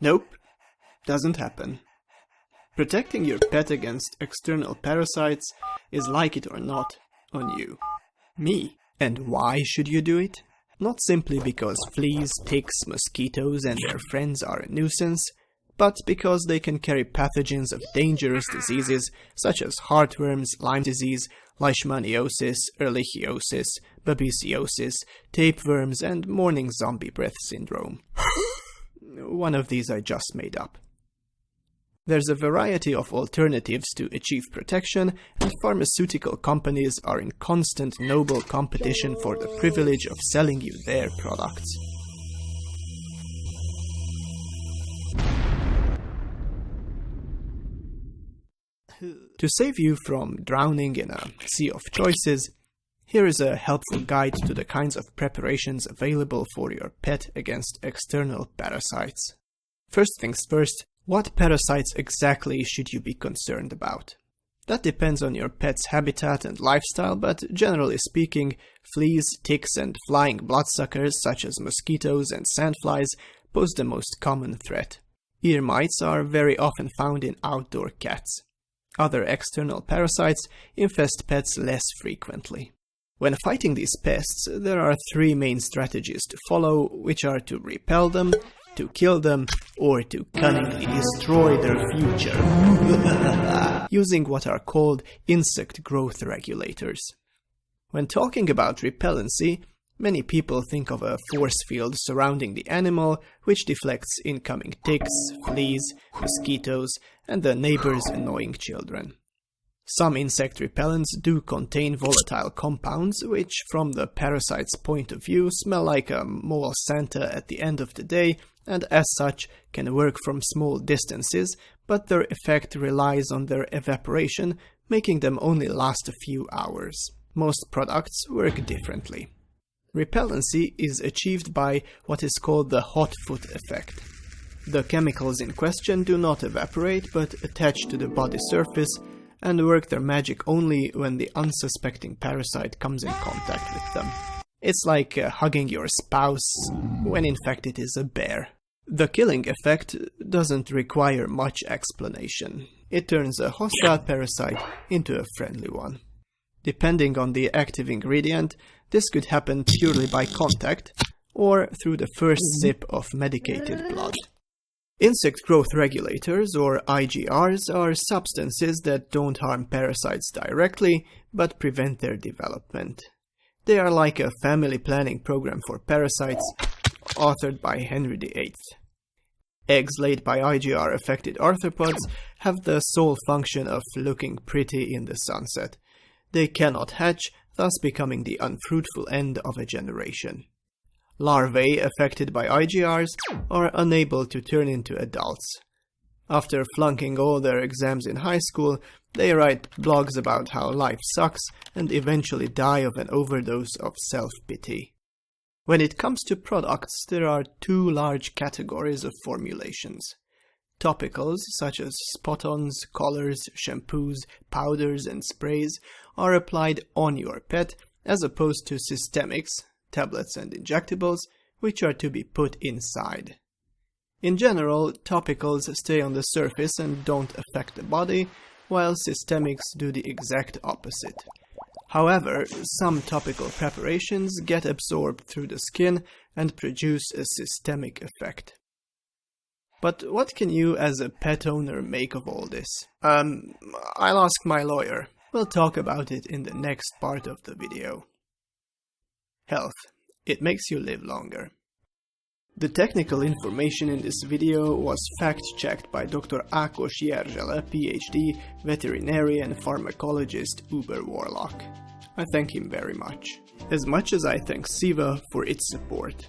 Nope, doesn't happen. Protecting your pet against external parasites is, like it or not, on you. Me. And why should you do it? Not simply because fleas, ticks, mosquitoes and their friends are a nuisance, but because they can carry pathogens of dangerous diseases such as heartworms, Lyme disease, leishmaniasis, ehrlichiosis, babesiosis, tapeworms and morning zombie breath syndrome. One of these I just made up. There's a variety of alternatives to achieve protection, and pharmaceutical companies are in constant noble competition for the privilege of selling you their products. To save you from drowning in a sea of choices, here is a helpful guide to the kinds of preparations available for your pet against external parasites. First things first, what parasites exactly should you be concerned about? That depends on your pet's habitat and lifestyle, but generally speaking, fleas, ticks and flying bloodsuckers such as mosquitoes and sandflies pose the most common threat. Ear mites are very often found in outdoor cats. Other external parasites infest pets less frequently. When fighting these pests, there are three main strategies to follow, which are to repel them, to kill them, or to cunningly destroy their future, using what are called insect growth regulators. When talking about repellency, many people think of a force field surrounding the animal, which deflects incoming ticks, fleas, mosquitoes, and the neighbor's annoying children. Some insect repellents do contain volatile compounds, which from the parasite's point of view smell like a mole Santa at the end of the day, and as such can work from small distances, but their effect relies on their evaporation, making them only last a few hours. Most products work differently. Repellency is achieved by what is called the hot foot effect. The chemicals in question do not evaporate, but attach to the body surface and work their magic only when the unsuspecting parasite comes in contact with them. It's like hugging your spouse, when in fact it is a bear. The killing effect doesn't require much explanation. It turns a hostile parasite into a friendly one. Depending on the active ingredient, this could happen purely by contact, or through the first sip of medicated blood. Insect growth regulators, or IGRs, are substances that don't harm parasites directly, but prevent their development. They are like a family planning program for parasites, authored by Henry VIII. Eggs laid by IGR-affected arthropods have the sole function of looking pretty in the sunset. They cannot hatch, thus becoming the unfruitful end of a generation. Larvae affected by IGRs are unable to turn into adults. After flunking all their exams in high school, they write blogs about how life sucks and eventually die of an overdose of self-pity. When it comes to products, there are two large categories of formulations. Topicals, such as spot-ons, collars, shampoos, powders and sprays, are applied on your pet, as opposed to systemics, tablets and injectables, which are to be put inside. In general, topicals stay on the surface and don't affect the body, while systemics do the exact opposite. However, some topical preparations get absorbed through the skin and produce a systemic effect. But what can you as a pet owner make of all this? I'll ask my lawyer. We'll talk about it in the next part of the video. Health. It makes you live longer. The technical information in this video was fact-checked by Dr. Ákos Jerzsele, PhD, veterinarian pharmacologist Uber Warlock. I thank him very much. As much as I thank Siva for its support.